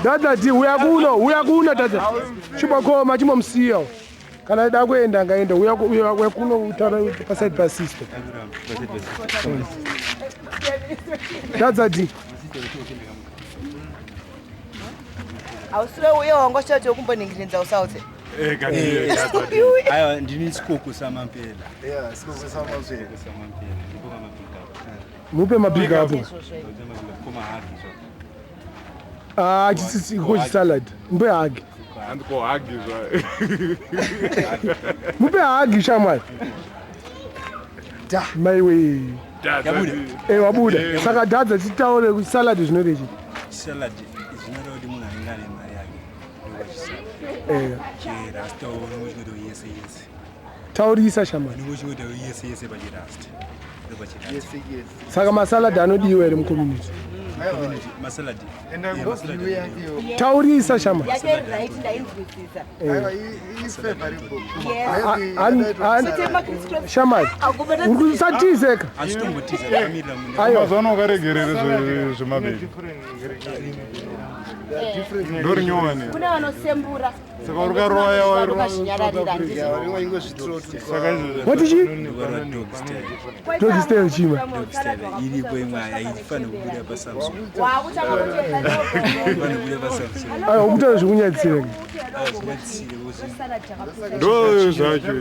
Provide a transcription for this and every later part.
Dada ti uyakuna dada. Chibakoma chimomsiya. Kana da kuenda ngaenda uyakuno utara paside pa sister. Dada ti. Awusule uyongo shothe ukumboningilinza usawuthe. Ayo ndini sikoko samampela. Yeah, sikoko samampela. Mupe mapiga hapo. Koma haki so. Ah, chisi ko salad. Mupe hagi. Andiko hagi so. Mupe hagi shamal. My way. Wabuda. Saka dadza chitaure ku salad zvinorechi. Salad zvinorodi munhu anenge ane mari yake. Rasta unochinoda yese. Taurisa shamal. Unochinoda yese pachirasta. Yes. Saka masalad anodiwa ere mucommunity. Masalad. Taurisa shamal. Shamal. Ukusatizeka. Achitombotiza Ayo zono karegerere zvemabebi. Ndori nyowani. Kuna vanosembura. Saka urukaroya wairo. What did you? Dog style chima. iripo imwe haifani kubuda pasamsung. Ayo umutana zvikunyatsira. Ndo zvacho.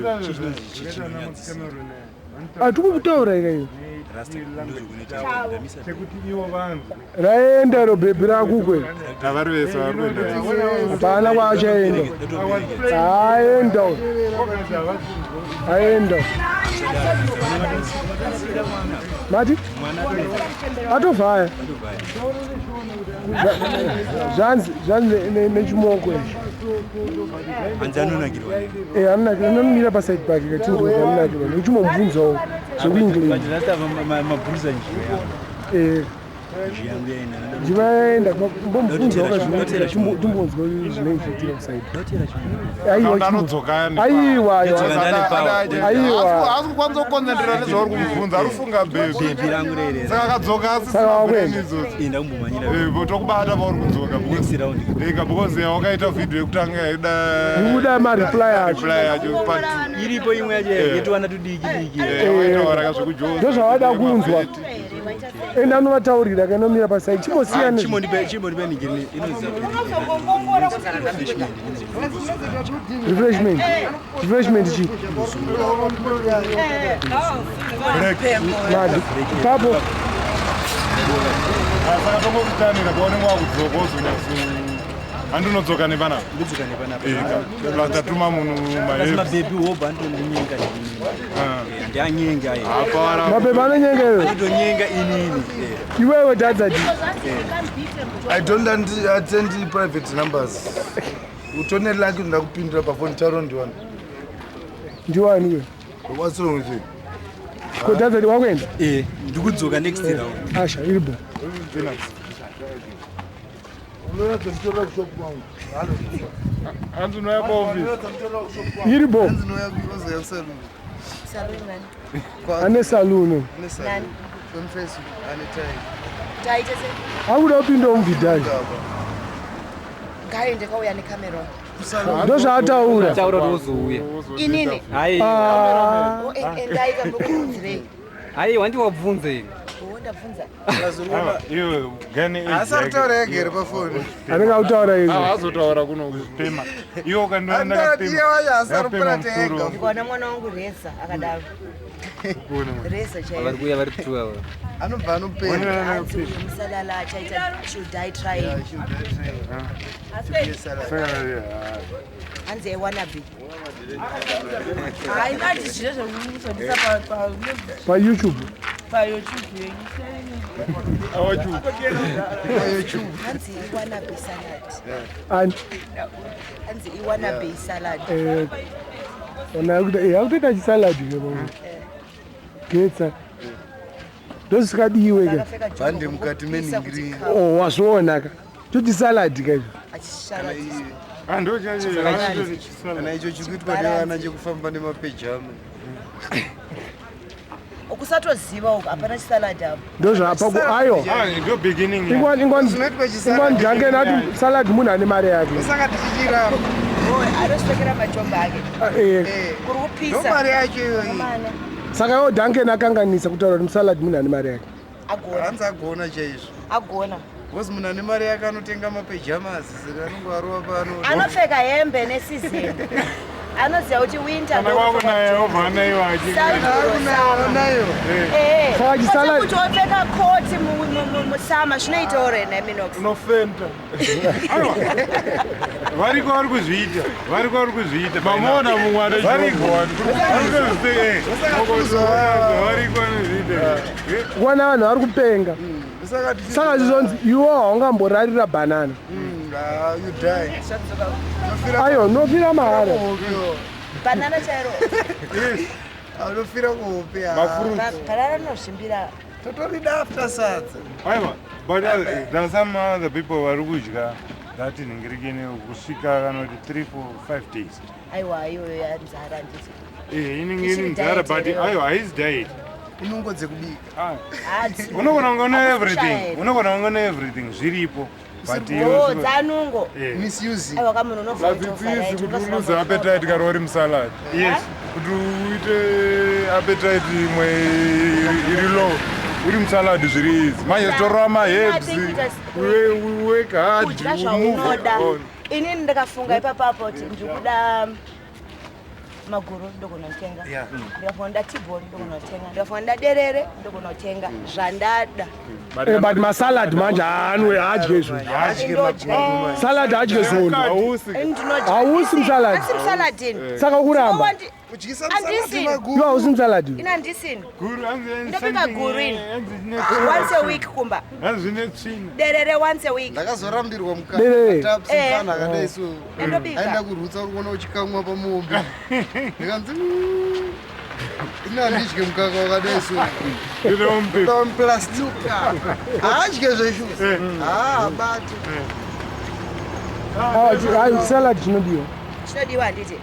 Atukutaura ikayo. Rasta Chekuti iwo vanhu. Raenda ro bhebi rakukwe. Avari vese vari kuenda. Hapana kwachaenda. Aenda. Mati? Atovhaya. Zvanzi nechimoko izvi. hanzi anonakirwa. Anomira paside pake katinzi anonakirwa. Nechimomubvunzawo zvekuingilini. Mabhurisa njira. Ndivaenda mbomubvunza wakazvinotera timbonzwa zvinoitika kuside. Aiwa. Asi kukwanisa kukonzentera nezvauri kumubvunza ari kufunga bhebi rangu rere. saka akadzoka Inda kumbomanyira. tokubata pauri kudzoka because wakaita vhidhiyo yekutanga Ndikuda mareply acho. Iripo imwe yacho yetowana tudiki. waitaura zvekujoa Ndozvawada kunzwa. Enda unovataurira kanomira paside chimosiyana. Chimonipeningiri inozi refreshment chi. Mado. Papo. saka tokokutanira paunenge wakudzoka ozonyaso andinodzoka nepana tatuma munhu mabhebi wobva andonyenga ndianyenga Mabhebi anonyenga iwe. andonyenga inini. Iwewe dadzati. I don't attend private numbers. Utone lucky ndakupindura pafoni tauro ndiwana. Ndiwani iwe. What's wrong with you? Ko dadzati wakwenda? Ndikudzoka next round. Asha iribo. hanzi unoya paofisi Iribo. Ane saloon. Akuda upinda umvidhali. Ngaende kauya nekamera. Ndozvaataura. Taura rozouya. Inini. Hai. Endaika mukubvunzirei. Hai wandibvunza ine. Ndabvunza. iwe gane Asari taura yake here pafoni. Anenge autaura izvo. azotaura kuno kupema iwe Andatiya waya asari pera tega. Ndikaona mwana wangu Reza akadaro. Reza chaiyo. Vari kuuya vari kutuva ava. Anobva anopenda. Musalala achaita Chodza try. Hanzi aiwanabe. Hai ngati zviro zvokumusondisa Pa YouTube. paYouTube. Hanzi iwanabe salad. Hanzi iwanabe salad. Akutoita chisaladi ke. Getsa. Ndozvikadiwe ke. Bhande mukati meningiri. Oh, wazvionaka. Toti salad ke. Achishaladisa. Kana icho chikuitwa nevana chekufamba nemapejama. Ukusatoziva uku hapana chisalad apo. Ndozvapa ayo. Ndo beginning. Ingwani jange nati salad munhu ane mari yake. Saka tichichiramo. Anosvekera matombo ake. Kuri kupisa. Ndomari yacho iyoyi. Saka yo Duncan akanganisa kutaura kuti salad munhu ane mari yake. Hanzi agona chaizvo. Agona. Bosi munhu ane mari yake anotenga mapejamasi saka anongo arova pano. Anopfeka hembe nesizini. Anoziva kuti winter nayo vanayo nayo. Saka chisalad kuti wopfeka koti musama zvinoita ore neminox. unofenta. Variko vari kuzviita. Mamona mumwe variko kuona vanhu vari kupenga. Saka zvizonzi iwo haungamborarira banana. You die. Ayo nofira mahara. Banana chairo. Anofira kuhope. Banana nosvimbira. Totorida after sadza. But there are some other people vari kudya that ningirikini kusvika kanoti 3, 4, 5 days. Aiwa iyoyo yanzara nditi. Inenge iri nzara but ayo haizi diet. Inungo dzekubika. Unogona kungona everything zviripo. But dzanungo. Misuse. Aiwa kamunhu unovhoti kuti unoza appetite kana uri musalad. Yes. Kuti uite appetite imwe iri low. Uri musalad zviri easy. Manje torwa maherbs. Wake hard. Kudya zvaunoda. Inini ndakafunga ipapapo kuti ndikuda maguru ndogona kutenga. Ndikafonda tibhori ndogona kutenga. Ndikafonda derere ndogona kutenga. Zvandada. But masalad manje hadye izvo. Salad hadye zvona. Hausi musalad. Saladini. Saka kuramba. Udyisa msaladi maguru. Iwo hausi musalad. Ina ndisini. Guru Ndopika guru ini. Once a week kumba. Hazvine tsvina. Derere once a week. Ndakazorambirwa Derere. mukana akadai so. Ndopika. Aenda kurutsa kuona uchikamwa pamuombe. Ndikanzi ina ndidye mukaka wakadai so. Ndom plastic. Adye zveshu. Batu. Hayi salad chinodiwa. Chinodiwa handiti.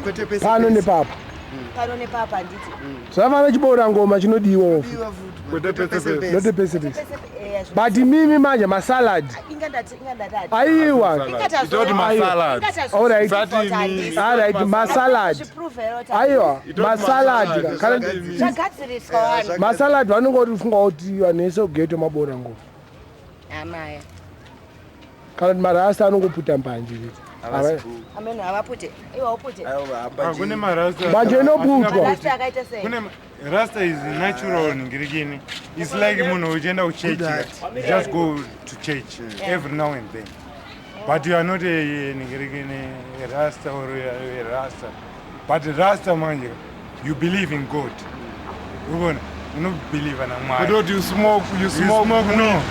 Kwete pesa. Pano nepapa. Pano nepapa handiti. Zvafana chiboora ngoma chinodiwa. Kwete pesa. Not the pesa. But mimi manje masalad. Ingandati. Aiwa. Itoti masalad. All right, masalad. Aiwa, masalad. Zvagadziriswa vanhu. Masalad vanongoti funga kuti vanese kugeto maboora ngoma. Amaya. Kana marasta anongoputa mbanje. Ameno havapute. Iwa upute. Kune marasta. Mbanje inoputwa. Rasta akaita sei. Kune rasta is natural ningirikini. It's like munhu uchienda kuchurch. You just go to church every now and then. But you are not a ningirikini rasta or a rasta. But rasta manje, you believe in God. You don't believe in a But you smoke no.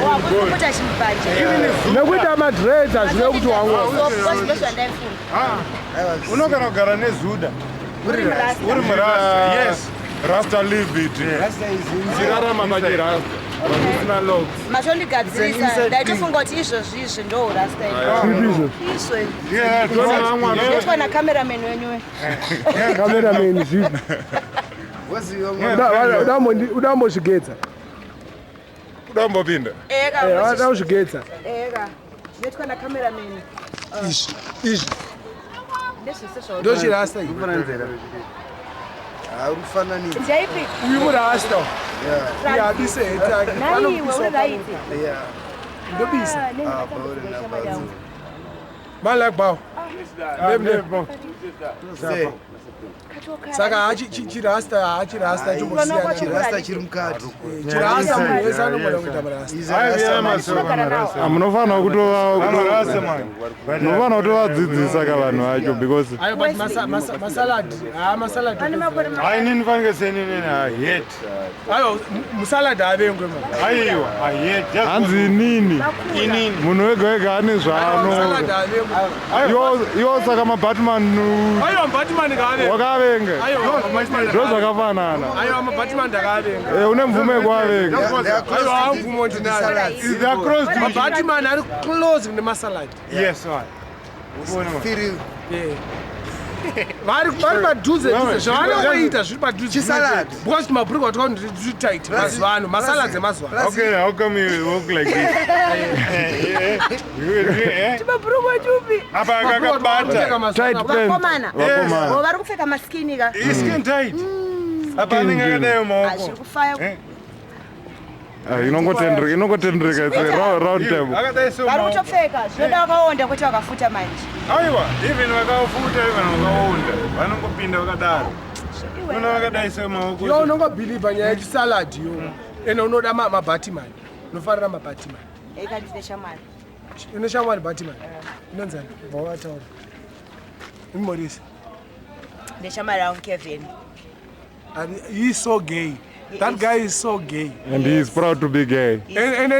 Wakuputa chimbanje. Nekuita madreds hazvine kuti wangwa. Unogara kugara nezuda. Uri murasta. Yes. Rasta live it. Zirarama maji rasta. Usina logs. Matondigadzirisa. Ndaitofunga kuti izvozvi ndo rasta Izvo. izvo. Yeah, Ndotwa na cameraman wenyu. Cameraman zvipi. Udambozvigetsa. Udambopinda. Eka. Udambozvigetsa. Eka. Ndotwa na cameraman. Izvi. Ndezvese Ndochirasta iyi. Ufananidzo. Ndaipi. Uyu murasta. Yeah. Bise hetaki. Nani uri right. Ndobisa. Bauri. Man like bow. Say. Saka chirasta Chirasta chiri mukati. chirasta munhu wese anogona kuita murasta. Munofanira kutovadzidzisa kavanhu vacho because masalad inini fanike senini hate. ayo musalad havengwe aiwa hate hanzi inini munhu wega wega ane zvano iwo saka mabatman wakavenga ndo zvakafanana une mvumo yekuvavenga mabatman ari close nemasalad. yes vari padhuze zvavanoita zviri padhuze Chisalad. because mabhuruku watikakuti zviri tight mazuva ano masalads emazuva ano Okay, how come you walk like this? Mabhuruku achupi. Apa akakabata. Tight pants. Vakomana. Vakomana. Vari kupfeka maskini ka. Skin tight. Apa anenge akadai maoko. Zviri kufaya. Inongotendreka round table. Akadai so Vari maoko. kutopfeka zvinoda vakaonda kuti vakafuta manje. Aiwa, even vakafuta even vakaonda. Vanongopinda vakadaro. Una vakadai so maoko. yo unongobhilivha nyaya yechisalad yo ene unoda mabatimani unofarira mabatimani Ikandise shamari. ine shamwari batimani inonzani vavataura imorisi Ndeshamari yangu Kevin. and he's so gay. That guy is so gay. And he is proud to be gay. And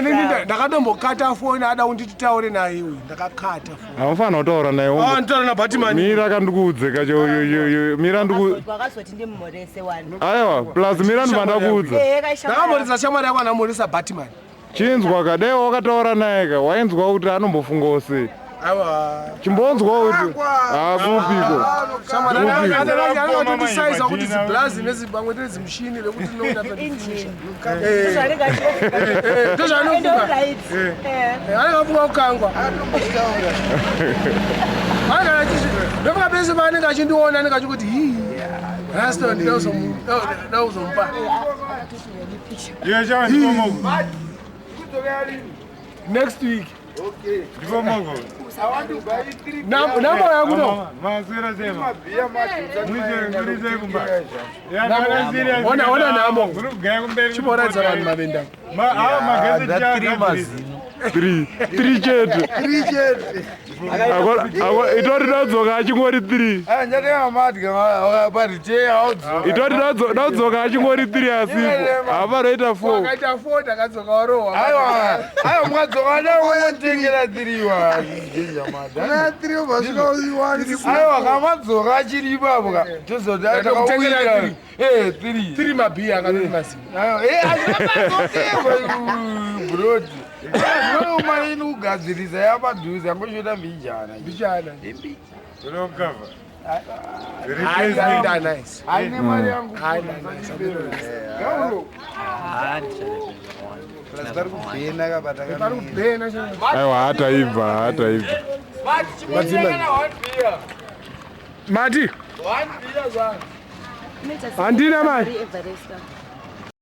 ndakatombokata foni ada unditaure naye uyu ndakakata foni. Hamufana kutaura naye. Nditaura naBatman. Mira kandikuudze kacho mira Wakazoti ndimurese wani. Aiwa, plus mira ndimandakudza. Ndakamboresa shamwari yako anamuresa Batman. Chinzwa kadai wakataura naye ka wainzwa kuti anombofunga sei. Aiwa. Chimbonzwa kuti akupiko. Anotisize kuti ziblazi nezibangwe nezimushini lekuti tinoona Engine. ndozvanofunga anengafunga kukangwa ndofunga pese paanenge achindiona anenge achikuti Raston ndauzomupa next week namba yakuno ona namo chiboradza vanhu mavenda 3 chete. Itori ndadzoka achingori 3. Itori ndadzoka achingori 3 asipo. Hapanoita 4. akaita 4 takadzoka warohwa aiwa mwadzoka nauyotengera 3 aiwa kamadzoka achiri ipapo ka tozotaaauira 3 mabhiya akanoti mazima brod umaini kugadzirisa yapadhuze angoshoda mbijana aine mari yangu Aiwa hataibva. Mati handina mari